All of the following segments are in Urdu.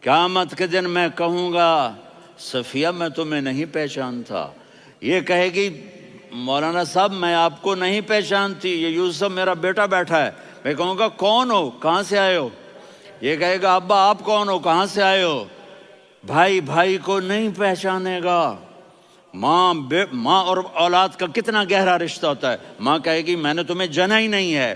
قیامت کے دن میں کہوں گا صفیہ میں تمہیں نہیں پہچانتا، یہ کہے گی مولانا صاحب میں آپ کو نہیں پہچانتی، یہ یوسف میرا بیٹا بیٹھا ہے۔ میں کہوں گا کون ہو، کہاں سے آئے ہو؟ یہ کہے گا ابا آپ کون ہو، کہاں سے آئے ہو؟ بھائی بھائی کو نہیں پہچانے گا۔ ماں اور اولاد کا کتنا گہرا رشتہ ہوتا ہے۔ ماں کہے گی میں نے تمہیں جنا ہی نہیں ہے،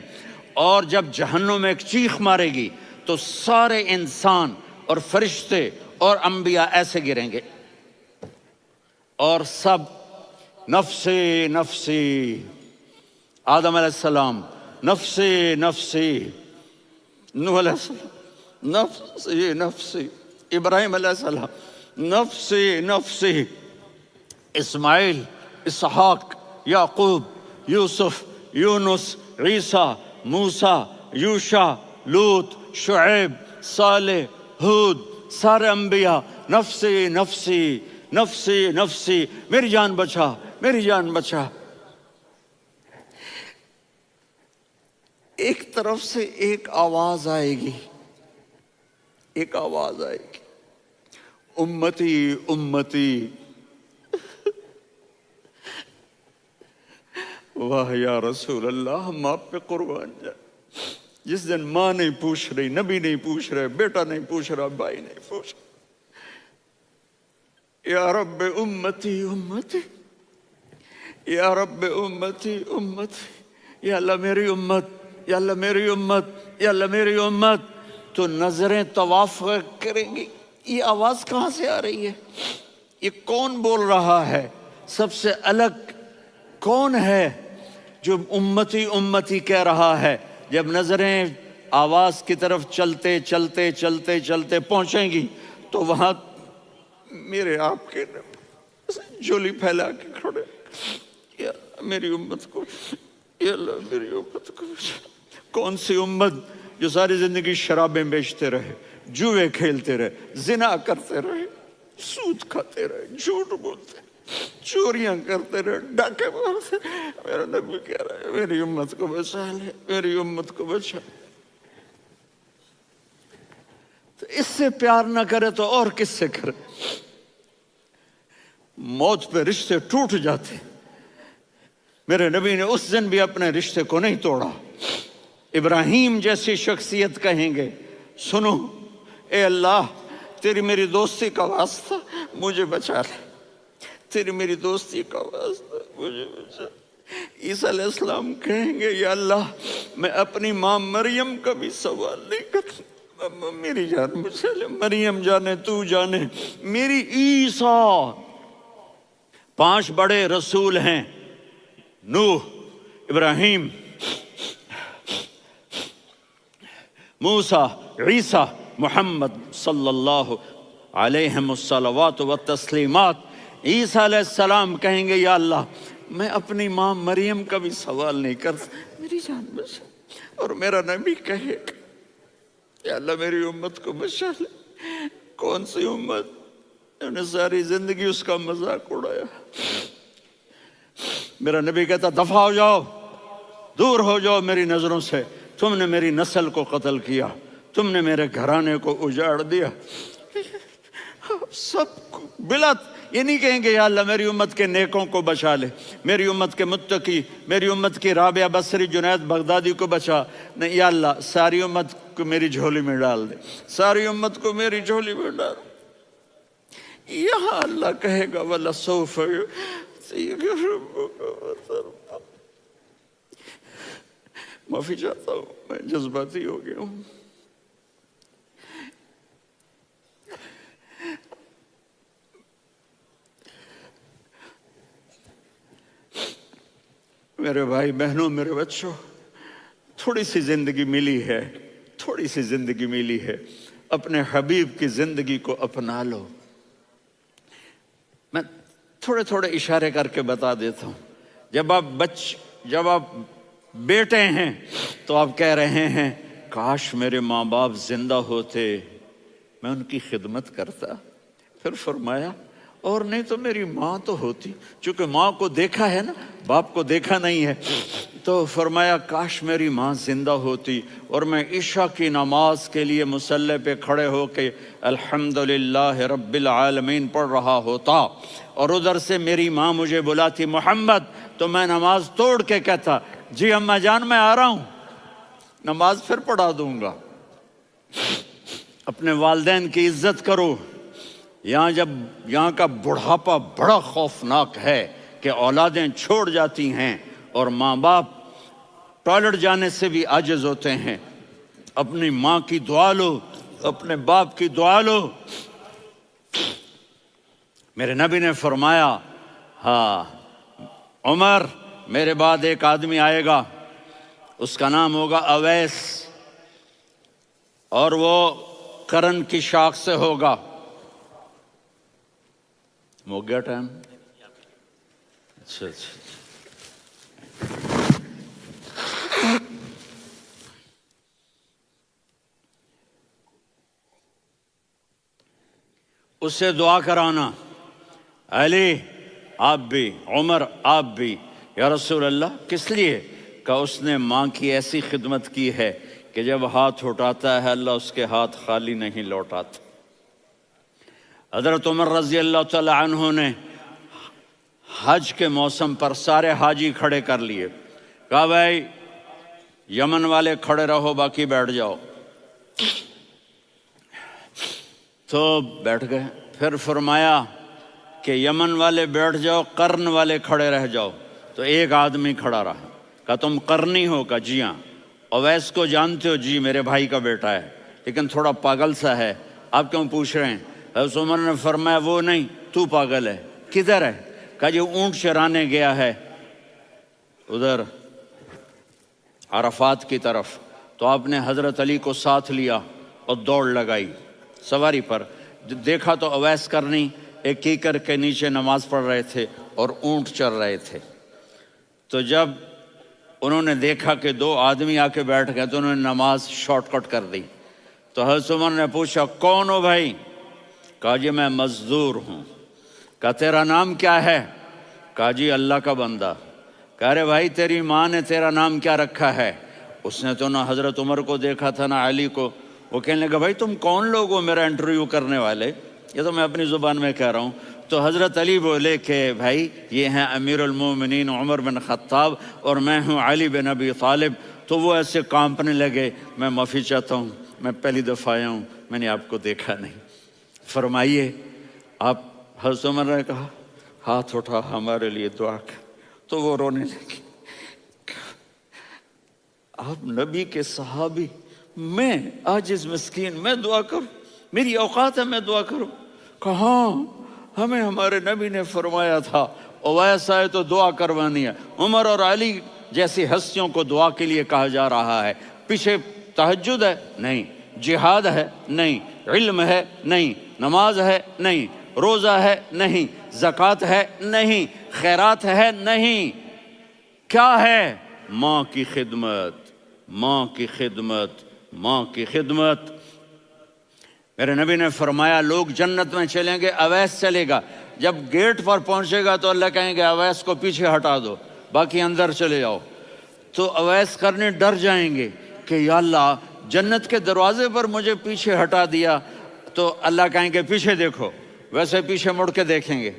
اور جب جہنم میں ایک چیخ مارے گی تو سارے انسان اور فرشتے اور انبیاء ایسے گریں گے، اور سب نفسی نفسی، آدم علیہ السلام نفسی نفسی، نوح علیہ السلام نفسی نفسی، ابراہیم علیہ السلام نفسی نفسی، اسماعیل، اسحاق، یعقوب، یوسف، یونس، عیسیٰ، موسیٰ، یوشع، لوط، شعیب، صالح، ہود، سارے انبیاء نفسی نفسی نفسی نفسی، میری جان بچا میری جان بچا۔ ایک طرف سے ایک آواز آئے گی، ایک آواز آئے گی، امتی امتی۔ واہ یا رسول اللہ، ہم آپ پہ قربان جائیں۔ جس دن ماں نہیں پوچھ رہی، نبی نہیں پوچھ رہے، بیٹا نہیں پوچھ رہا، بھائی نہیں پوچھ رہا، یا رب امتی امتی، یا رب امتی امتی، یا اللہ میری امت، یا اللہ میری امت، یا اللہ میری امت، تو نظریں طواف کریں گی۔ یہ آواز کہاں سے آ رہی ہے؟ یہ کون بول رہا ہے؟ سب سے الگ کون ہے جو امتی امتی کہہ رہا ہے؟ جب نظریں آواز کی طرف چلتے چلتے چلتے چلتے پہنچیں گی تو وہاں میرے آپ کے جھولی پھیلا کے کھڑے، یا اللہ میری امت کو، یا اللہ میری امت کو۔ کون سی امت جو ساری زندگی شرابیں بیچتے رہے، جوئے کھیلتے رہے، زنا کرتے رہے، سود کھاتے رہے، جھوٹ بولتے رہے، چوریاں کرتے رہے، ڈاکے مارتے رہے۔ میرا نبی کہہ رہا ہے میری امت کو بچا لے، میری امت کو بچا۔ تو اس سے پیار نہ کرے تو اور کس سے کرے؟ موت پہ رشتے ٹوٹ جاتے، میرے نبی نے اس دن بھی اپنے رشتے کو نہیں توڑا۔ ابراہیم جیسی شخصیت کہیں گے سنو اے اللہ تیری میری دوستی کا واسطہ مجھے بچا لے، تیری میری دوستی کا واسطہ مجھے بچا۔ عیسیٰ علیہ السلام کہیں گے یا اللہ میں اپنی ماں مریم کا بھی سوال نہیں کرتا، میری جان بچا لے، مریم جانے تو جانے میری عیسیٰ۔ 5 بڑے رسول ہیں، نوح، ابراہیم، موسیٰ، عیسیٰ، محمد صلی اللہ علیہ الصلوات والتسلیمات۔ عیسیٰ علیہ السلام کہیں گے یا اللہ میں اپنی ماں مریم کا بھی سوال نہیں کرتا، میری جان بچا۔ اور میرا نبی کہے یا اللہ میری امت کو بچا لے۔ کون سی امت انہوں نے ساری زندگی اس کا مذاق اڑایا؟ میرا نبی کہتا دفع ہو جاؤ، دور ہو جاؤ میری نظروں سے، تم نے میری نسل کو قتل کیا، تم نے میرے گھرانے کو اجاڑ دیا۔ سب بلا یہ نہیں کہیں گے یا اللہ میری امت کے نیکوں کو بچا لے، میری امت کے متقی، میری امت کی رابعہ بصری، جنید بغدادی کو بچا، نہیں یا اللہ ساری امت کو میری جھولی میں ڈال دے، ساری امت کو میری جھولی میں ڈال۔ یہاں اللہ کہے گا وَلَسَوْفَ يُعْطِيكَ رَبُّكَ فَتَرْضَىٰ۔ معافی چاہتا ہوں میں جذباتی ہو گیا ہوں۔ میرے بھائی بہنوں، میرے بچوں، تھوڑی سی زندگی ملی ہے، تھوڑی سی زندگی ملی ہے، اپنے حبیب کی زندگی کو اپنا لو۔ میں تھوڑے تھوڑے اشارے کر کے بتا دیتا ہوں۔ جب آپ بیٹے ہیں تو آپ کہہ رہے ہیں کاش میرے ماں باپ زندہ ہوتے، میں ان کی خدمت کرتا۔ پھر فرمایا اور نہیں تو میری ماں تو ہوتی، چونکہ ماں کو دیکھا ہے نا، باپ کو دیکھا نہیں ہے، تو فرمایا کاش میری ماں زندہ ہوتی اور میں عشاء کی نماز کے لیے مصلی پہ کھڑے ہو کے الحمدللہ رب العالمین پڑھ رہا ہوتا، اور ادھر سے میری ماں مجھے بلاتی محمد، تو میں نماز توڑ کے کہتا جی اماں جان میں آ رہا ہوں، نماز پھر پڑھا دوں گا۔ اپنے والدین کی عزت کرو۔ یہاں کا بڑھاپا بڑا خوفناک ہے کہ اولادیں چھوڑ جاتی ہیں اور ماں باپ ٹوائلٹ جانے سے بھی عاجز ہوتے ہیں۔ اپنی ماں کی دعا لو، اپنے باپ کی دعا لو۔ میرے نبی نے فرمایا ہاں عمر میرے بعد ایک آدمی آئے گا، اس کا نام ہوگا اویس، اور وہ قرن کی شاخ سے ہوگا۔ ہو گیا ٹائم؟ اچھا اس سے دعا کرانا، علی آپ بھی، عمر آپ بھی، یا رسول اللہ کس لیے؟ کہ اس نے ماں کی ایسی خدمت کی ہے کہ جب ہاتھ اٹھاتا ہے اللہ اس کے ہاتھ خالی نہیں لوٹاتا۔ حضرت عمر رضی اللہ تعالی عنہ نے حج کے موسم پر سارے حاجی کھڑے کر لیے، کہا بھائی یمن والے کھڑے رہو باقی بیٹھ جاؤ، تو بیٹھ گئے۔ پھر فرمایا کہ یمن والے بیٹھ جاؤ، قرن والے کھڑے رہ جاؤ، تو ایک آدمی کھڑا رہا۔ کہا تم قرنی ہو؟ کہا جی ہاں۔ اویس کو جانتے ہو؟ جی میرے بھائی کا بیٹا ہے لیکن تھوڑا پاگل سا ہے، آپ کیوں پوچھ رہے ہیں؟ حضرت عمر نے فرمایا وہ نہیں، تو پاگل ہے۔ کدھر ہے؟ کہا جی اونٹ چرانے گیا ہے ادھر عرفات کی طرف۔ تو آپ نے حضرت علی کو ساتھ لیا اور دوڑ لگائی سواری پر۔ دیکھا تو اویس کرنی ایک کیکر کے نیچے نماز پڑھ رہے تھے اور اونٹ چر رہے تھے۔ تو جب انہوں نے دیکھا کہ دو آدمی آ کے بیٹھ گئے تو انہوں نے نماز شارٹ کٹ کر دی۔ تو حضرت عمر نے پوچھا کون ہو بھائی؟ کہا جی میں مزدور ہوں۔ کہا تیرا نام کیا ہے؟ کہا جی اللہ کا بندہ۔ کہا رے بھائی تیری ماں نے تیرا نام کیا رکھا ہے؟ اس نے تو نہ حضرت عمر کو دیکھا تھا نہ علی کو۔ وہ کہنے لگا بھائی تم کون لوگ ہو میرا انٹرویو کرنے والے؟ یہ تو میں اپنی زبان میں کہہ رہا ہوں۔ تو حضرت علی بولے کہ بھائی یہ ہیں امیر المومنین عمر بن خطاب اور میں ہوں علی بن ابی طالب۔ تو وہ ایسے کانپنے لگے، میں معافی چاہتا ہوں، میں پہلی دفعہ آیا ہوں، میں نے آپ کو دیکھا نہیں، فرمائیے آپ۔ حضرت عمر نے کہا ہاتھ اٹھا ہمارے لیے دعا کر۔ تو وہ رونے لگے۔ آپ نبی کے صحابی، میں عاجز مسکین میں دعا کروں؟ میری اوقات ہے میں دعا کروں؟ کہاں ہمیں ہمارے نبی نے فرمایا تھا اویس آئے تو دعا کروانی ہے۔ عمر اور علی جیسی ہستیوں کو دعا کے لیے کہا جا رہا ہے۔ پیچھے تہجد ہے؟ نہیں۔ جہاد ہے؟ نہیں۔ علم ہے؟ نہیں۔ نماز ہے؟ نہیں۔ روزہ ہے؟ نہیں۔ زکوٰۃ ہے؟ نہیں۔ خیرات ہے؟ نہیں۔ کیا ہے؟ ماں کی خدمت، ماں کی خدمت، ماں کی خدمت۔ میرے نبی نے فرمایا لوگ جنت میں چلیں گے، اویس چلے گا، جب گیٹ پر پہنچے گا تو اللہ کہیں گے اویس کو پیچھے ہٹا دو، باقی اندر چلے جاؤ۔ تو اویس کرنے ڈر جائیں گے کہ یا اللہ جنت کے دروازے پر مجھے پیچھے ہٹا دیا، تو اللہ کہیں گے پیچھے دیکھو، ویسے پیچھے مڑ کے دیکھیں گے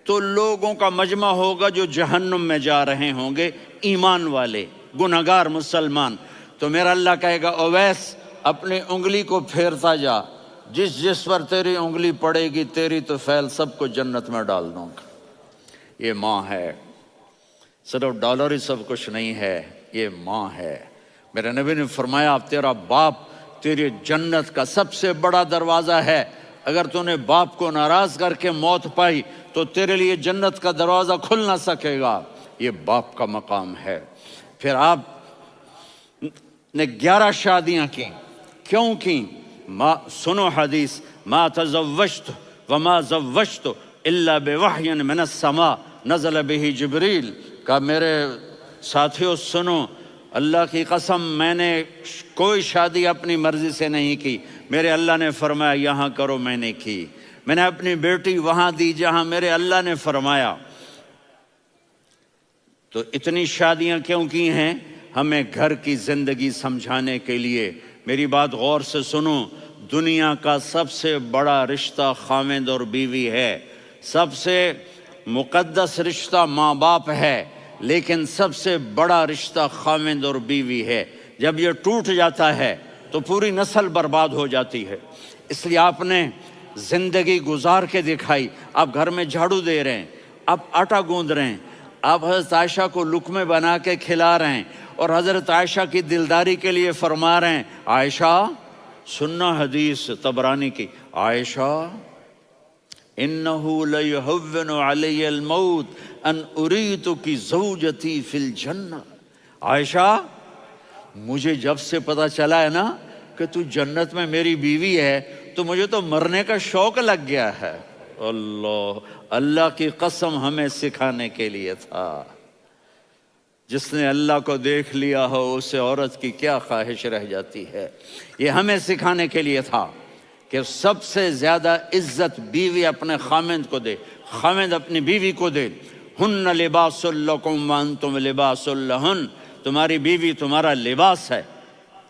تو لوگوں کا مجمع ہوگا جو جہنم میں جا رہے ہوں گے، ایمان والے، گنہگار مسلمان۔ تو میرا اللہ کہے گا اویس اپنی انگلی کو پھیرتا جا، جس پر تیری انگلی پڑے گی تیری تو فیل سب کو جنت میں ڈال دوں گا۔ یہ ماں ہے، صرف ڈالر ہی سب کچھ نہیں ہے، یہ ماں ہے۔ میرے نبی نے فرمایا اب تیرا باپ تیری جنت کا سب سے بڑا دروازہ ہے، اگر تو نے باپ کو ناراض کر کے موت پائی تو تیرے لیے جنت کا دروازہ کھل نہ سکے گا۔ یہ باپ کا مقام ہے۔ پھر آپ نے 11 شادیاں کی، کیوں کی؟ سنو حدیث، ما تزوجت وما زوجت الا بوحی من السماء نزل به جبریل۔ کہ میرے ساتھیوں سنو، اللہ کی قسم میں نے کوئی شادی اپنی مرضی سے نہیں کی، میرے اللہ نے فرمایا یہاں کرو، میں نے کی۔ میں نے اپنی بیٹی وہاں دی جہاں میرے اللہ نے فرمایا۔ تو اتنی شادیاں کیوں کی ہیں؟ ہمیں گھر کی زندگی سمجھانے کے لیے۔ میری بات غور سے سنو، دنیا کا سب سے بڑا رشتہ خاوند اور بیوی ہے، سب سے مقدس رشتہ ماں باپ ہے، لیکن سب سے بڑا رشتہ خاوند اور بیوی ہے۔ جب یہ ٹوٹ جاتا ہے تو پوری نسل برباد ہو جاتی ہے۔ اس لیے آپ نے زندگی گزار کے دکھائی۔ آپ گھر میں جھاڑو دے رہے ہیں، آپ آٹا گوندھ رہے ہیں، آپ حضرت عائشہ کو لقمے بنا کے کھلا رہے ہیں، اور حضرت عائشہ کی دلداری کے لیے فرما رہے ہیں، عائشہ سننا حدیث طبرانی کی، عائشہ انہو لیہون علی الموت ان اریتک زوجتی فی الجنہ۔ عائشہ مجھے جب سے پتا چلا ہے نا کہ تو جنت میں میری بیوی ہے تو مجھے تو مرنے کا شوق لگ گیا ہے۔ اللہ کی قسم ہمیں سکھانے کے لیے تھا۔ جس نے اللہ کو دیکھ لیا ہو اسے عورت کی کیا خواہش رہ جاتی ہے۔ یہ ہمیں سکھانے کے لیے تھا کہ سب سے زیادہ عزت بیوی اپنے خاوند کو دے، خاوند اپنی بیوی کو دے۔ ہن لباس لکم وانتم لباس لہن، تمہاری بیوی تمہارا لباس ہے،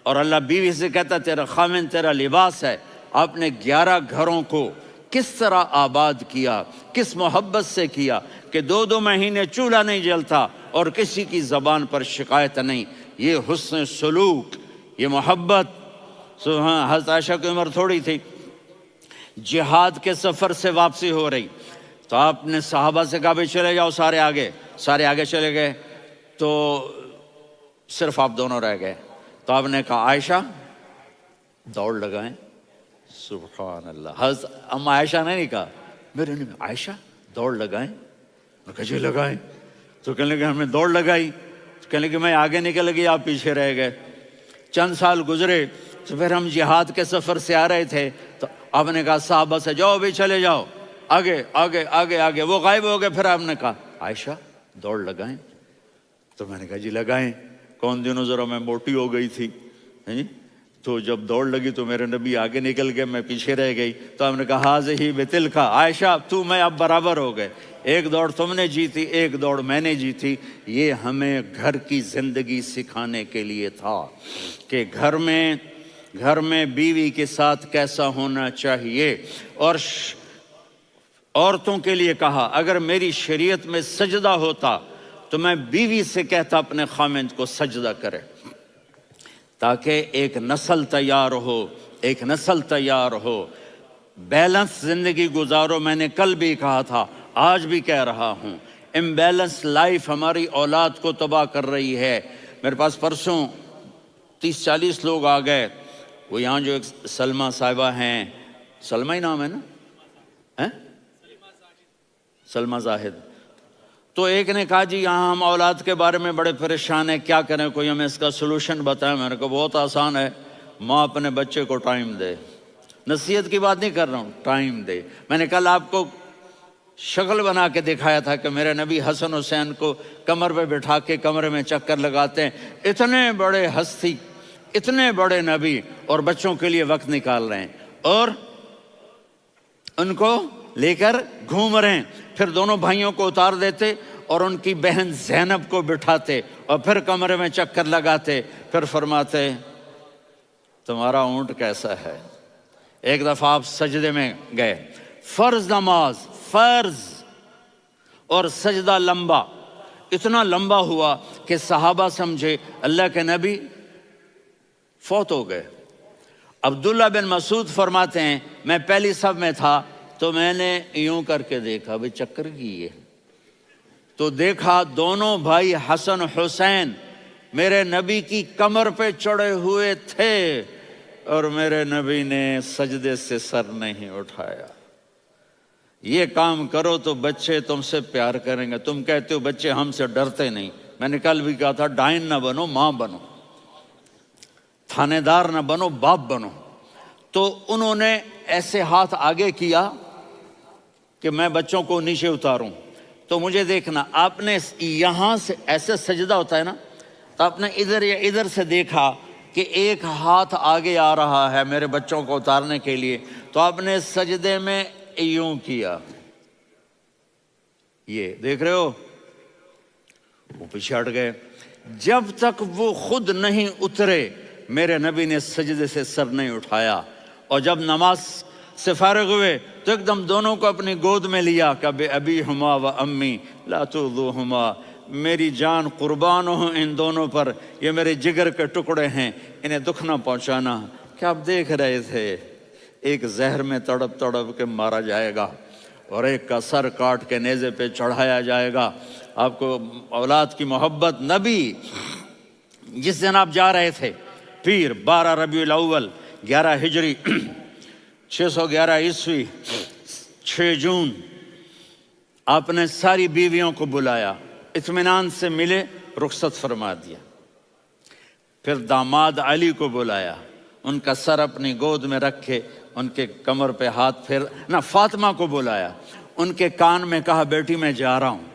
اور اللہ بیوی سے کہتا تیرا خاوند تیرا لباس ہے۔ آپ نے 11 گھروں کو کس طرح آباد کیا، کس محبت سے کیا کہ 2 مہینے چولہا نہیں جلتا اور کسی کی زبان پر شکایت نہیں۔ یہ حسن سلوک، یہ محبت۔ حضرت عائشہ کی عمر تھوڑی تھی، جہاد کے سفر سے واپسی ہو رہی، تو آپ نے صحابہ سے کہا بھائی چلے جاؤ سارے آگے چلے گئے، تو صرف آپ دونوں رہ گئے۔ تو آپ نے کہا عائشہ دوڑ لگائیں۔ سبحان اللہ، حضرت اما عائشہ نے نہیں کہا، میرے نے عائشہ دوڑ لگائیں، میں کہا جی لگائیں۔ تو کہنے لگے ہمیں دوڑ لگائی، کہنے لگے میں آگے نکل گئی آپ پیچھے رہ گئے۔ چند سال گزرے تو پھر ہم جہاد کے سفر سے آ رہے تھے، تو آپ نے کہا صحابہ سے جاؤ بھی چلے جاؤ آگے آگے آگے آگے، وہ غائب ہو گئے۔ پھر آپ نے کہا عائشہ دوڑ لگائیں، تو میں نے کہا جی لگائیں۔ کون دنوں ذرا میں موٹی ہو گئی تھی، تو جب دوڑ لگی تو میرے نبی آگے نکل گئے، میں پیچھے رہ گئی۔ تو ہم نے کہا ہاذہ بتلک، عائشہ تو میں اب برابر ہو گئے، ایک دوڑ تم نے جیتی ایک دوڑ میں نے جیتی۔ یہ ہمیں گھر کی زندگی سکھانے کے لیے تھا کہ گھر میں بیوی کے ساتھ کیسا ہونا چاہیے۔ اور عورتوں کے لیے کہا اگر میری شریعت میں سجدہ ہوتا تو میں بیوی سے کہتا اپنے خاوند کو سجدہ کرے، تاکہ ایک نسل تیار ہو، بیلنس زندگی گزارو۔ میں نے کل بھی کہا تھا، آج بھی کہہ رہا ہوں، امبیلنس لائف ہماری اولاد کو تباہ کر رہی ہے۔ میرے پاس پرسوں 30-40 لوگ آ گئے، وہ یہاں جو ایک سلمہ صاحبہ ہیں، سلمہ ہی نام ہے نا، سلمہ زاہد، تو ایک نے کہا جی یہاں ہم اولاد کے بارے میں بڑے پریشان ہیں، کیا کریں، کوئی ہمیں اس کا سلوشن بتائیں۔ میں نے کہا بہت آسان ہے، ماں اپنے بچے کو ٹائم دے، نصیحت کی بات نہیں کر رہا ہوں، ٹائم دے۔ میں نے کل آپ کو شکل بنا کے دکھایا تھا کہ میرے نبی حسن حسین کو کمر پہ بٹھا کے کمرے میں چکر لگاتے ہیں۔ اتنے بڑے ہستی، اتنے بڑے نبی، اور بچوں کے لیے وقت نکال رہے ہیں اور ان کو لے کر گھوم رہے ہیں۔ پھر دونوں بھائیوں کو اتار دیتے اور ان کی بہن زینب کو بٹھاتے اور پھر کمرے میں چکر لگاتے، پھر فرماتے تمہارا اونٹ کیسا ہے۔ ایک دفعہ آپ سجدے میں گئے، فرض نماز، فرض، اور سجدہ لمبا، اتنا لمبا ہوا کہ صحابہ سمجھے اللہ کے نبی فوت ہو گئے۔ عبداللہ بن مسعود فرماتے ہیں میں پہلی صف میں تھا تو میں نے یوں کر کے دیکھا بھئی چکر کی ہے، تو دیکھا دونوں بھائی حسن حسین میرے نبی کی کمر پہ چڑھے ہوئے تھے اور میرے نبی نے سجدے سے سر نہیں اٹھایا۔ یہ کام کرو تو بچے تم سے پیار کریں گے۔ تم کہتے ہو بچے ہم سے ڈرتے نہیں، میں نے کل بھی کہا تھا ڈائن نہ بنو، ماں بنو، تھانے دار نہ بنو، باپ بنو۔ تو انہوں نے ایسے ہاتھ آگے کیا کہ میں بچوں کو نیچے اتاروں، تو مجھے دیکھنا، آپ نے یہاں سے ایسے سجدہ ہوتا ہے نا، تو آپ نے ادھر یا ادھر سے دیکھا کہ ایک ہاتھ آگے آ رہا ہے میرے بچوں کو اتارنے کے لیے، تو آپ نے سجدے میں یوں کیا، یہ دیکھ رہے ہو، وہ پیچھے ہٹ گئے۔ جب تک وہ خود نہیں اترے میرے نبی نے سجدے سے سر نہیں اٹھایا، اور جب نماز سے فارغ ہوئے تو ایک دم دونوں کو اپنی گود میں لیا کہ بے ابی ہما و امی لا تؤذوہما، میری جان قربان ہو ان دونوں پر، یہ میرے جگر کے ٹکڑے ہیں، انہیں دکھ نہ پہنچانا۔ کیا آپ دیکھ رہے تھے ایک زہر میں تڑپ تڑپ کے مارا جائے گا اور ایک کا سر کاٹ کے نیزے پہ چڑھایا جائے گا۔ آپ کو اولاد کی محبت، نبی جس دن آپ جا رہے تھے پیر 12 ربیع الاول 11 ہجری 611 عیسوی 6 جون، آپ نے ساری بیویوں کو بلایا، اطمینان سے ملے، رخصت فرما دیا۔ پھر داماد علی کو بلایا، ان کا سر اپنی گود میں رکھے، ان کے کمر پہ ہاتھ پھیر نہ، فاطمہ کو بلایا، ان کے کان میں کہا بیٹی میں جا رہا ہوں۔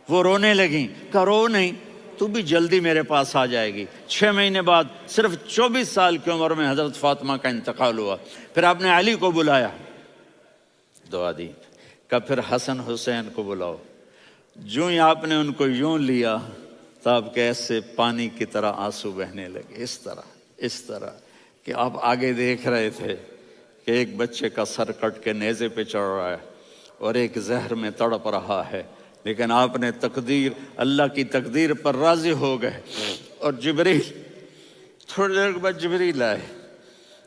وہ رونے لگیں، کہا رو نہیں، تو بھی جلدی میرے پاس آ جائے گی۔ 6 مہینے بعد صرف 24 سال کی عمر میں حضرت فاطمہ کا انتقال ہوا۔ پھر آپ نے علی کو بلایا، دعا دی، کہا پھر حسن حسین کو بلاؤ۔ جو ہی آپ نے ان کو یوں لیا تو آپ کے ایسے پانی کی طرح آنسو بہنے لگے، اس طرح کہ آپ آگے دیکھ رہے تھے کہ ایک بچے کا سر کٹ کے نیزے پہ چڑھ رہا ہے اور ایک زہر میں تڑپ رہا ہے، لیکن آپ نے تقدیر، اللہ کی تقدیر پر راضی ہو گئے۔ اور جبریل، تھوڑی دیر کے بعد جبریل آئے،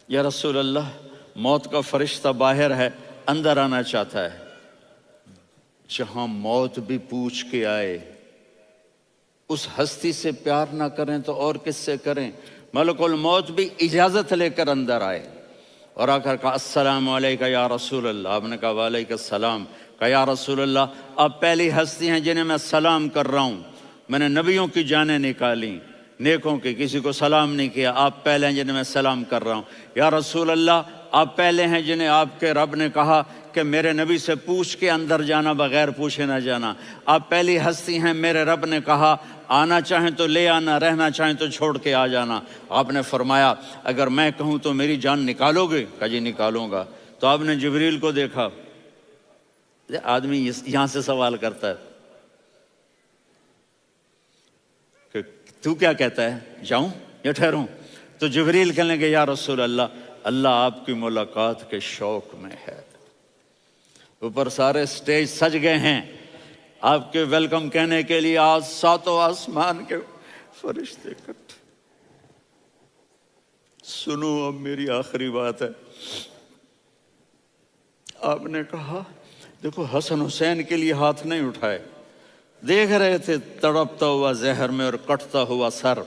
یا رسول اللہ موت کا فرشتہ باہر ہے، اندر آنا چاہتا ہے۔ جہاں موت بھی پوچھ کے آئے، اس ہستی سے پیار نہ کریں تو اور کس سے کریں؟ ملک الموت بھی اجازت لے کر اندر آئے اور آ کر کہا السلام علیکہ یا رسول اللہ۔ آپ نے کہا وعلیکم السلام۔ کہا یا رسول اللہ آپ پہلی ہستی ہیں جنہیں میں سلام کر رہا ہوں، میں نے نبیوں کی جانیں نکالی، نیکوں کی، کسی کو سلام نہیں کیا، آپ پہلے ہیں جنہیں میں سلام کر رہا ہوں۔ یا رسول اللہ آپ پہلے ہیں جنہیں آپ کے رب نے کہا کہ میرے نبی سے پوچھ کے اندر جانا، بغیر پوچھے نہ جانا۔ آپ پہلی ہستی ہیں، میرے رب نے کہا آنا چاہیں تو لے آنا، رہنا چاہیں تو چھوڑ کے آ جانا۔ آپ نے فرمایا اگر میں کہوں تو میری جان نکالو گے؟ کہا جی نکالوں گا۔ تو آپ نے جبریل کو دیکھا، آدمی یہاں سے سوال کرتا ہے کہ تو کیا کہتا ہے، جاؤں یا ٹھہروں؟ تو جبریل کہنے لگے یا رسول اللہ، اللہ آپ کی ملاقات کے شوق میں ہے۔ اوپر سارے سٹیج سج گئے ہیں آپ کے ویلکم کہنے کے لیے، آج 7 آسمان کے فرشتے اکٹھے۔ سنو اب میری آخری بات ہے۔ آپ نے کہا دیکھو حسن حسین کے لیے ہاتھ نہیں اٹھائے، دیکھ رہے تھے تڑپتا ہوا زہر میں اور کٹتا ہوا سر،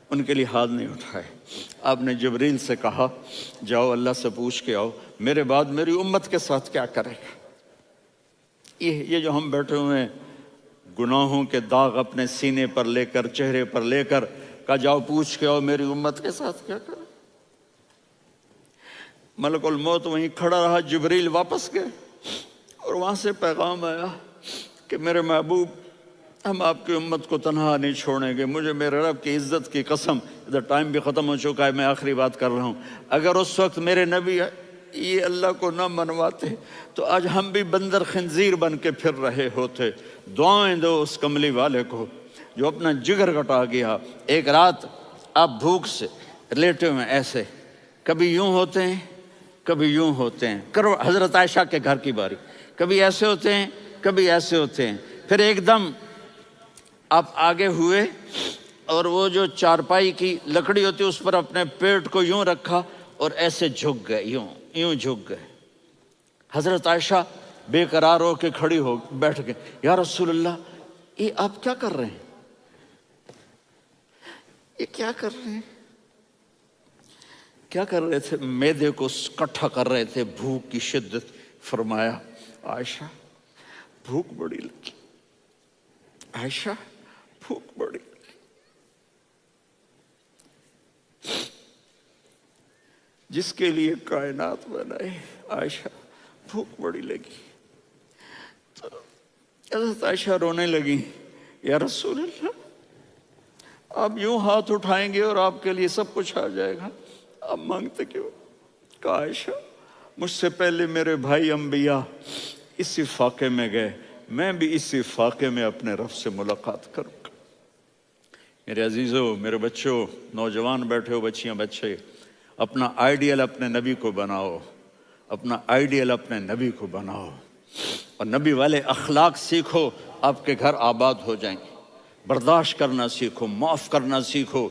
ان کے لیے ہاتھ نہیں اٹھائے۔ آپ نے جبریل سے کہا جاؤ اللہ سے پوچھ کے آؤ میرے بعد میری امت کے ساتھ کیا کرے گا۔ یہ جو ہم بیٹھے ہوئے ہیں گناہوں کے داغ اپنے سینے پر لے کر، چہرے پر لے کر، کہا جاؤ پوچھ کے آؤ میری امت کے ساتھ کیا کرے۔ ملک الموت وہیں کھڑا رہا، جبریل واپس گئے اور وہاں سے پیغام آیا کہ میرے محبوب ہم آپ کی امت کو تنہا نہیں چھوڑیں گے، مجھے میرے رب کی عزت کی قسم، ادھر ٹائم بھی ختم ہو چکا ہے، میں آخری بات کر رہا ہوں، اگر اس وقت میرے نبی یہ اللہ کو نہ منواتے تو آج ہم بھی بندر خنزیر بن کے پھر رہے ہوتے۔ دعائیں دو اس کملی والے کو جو اپنا جگر کٹا گیا۔ ایک رات آپ بھوک سے لیٹے ہوئے ایسے، کبھی یوں ہوتے ہیں کبھی یوں ہوتے ہیں، کرو حضرت عائشہ کے گھر کی باری، کبھی ایسے ہوتے ہیں کبھی ایسے ہوتے ہیں۔ پھر ایک دم آپ آگے ہوئے اور وہ جو چارپائی کی لکڑی ہوتی اس پر اپنے پیٹ کو یوں رکھا اور ایسے جھک گئے، یوں جھک گئے۔ حضرت عائشہ بے قرار ہو کے کھڑی ہو بیٹھ گئے، یا رسول اللہ یہ آپ کیا کر رہے ہیں، یہ کیا کر رہے ہیں؟ کیا کر رہے تھے؟ معدے کو کٹھا کر رہے تھے، بھوک کی شدت۔ فرمایا عائشہ بھوک بڑی لگی، عائشہ بھوک بڑی لگی۔ جس کے لیے کائنات بنائے، عائشہ بھوک بڑی لگی۔ تو حضرت عائشہ رونے لگی، یا رسول اللہ آپ یوں ہاتھ اٹھائیں گے اور آپ کے لیے سب کچھ آ جائے گا، آپ مانگتے کیوں؟ کہا عائشہ مجھ سے پہلے میرے بھائی انبیاء اسی فاقے میں گئے، میں بھی اسی فاقے میں اپنے رب سے ملاقات کروں گا۔ میرے عزیزوں، میرے بچوں، نوجوان بیٹھے ہو، بچیاں بچے، اپنا آئیڈیل اپنے نبی کو بناؤ، اپنا آئیڈیل اپنے نبی کو بناؤ، اور نبی والے اخلاق سیکھو، آپ کے گھر آباد ہو جائیں گے۔ برداشت کرنا سیکھو، معاف کرنا سیکھو،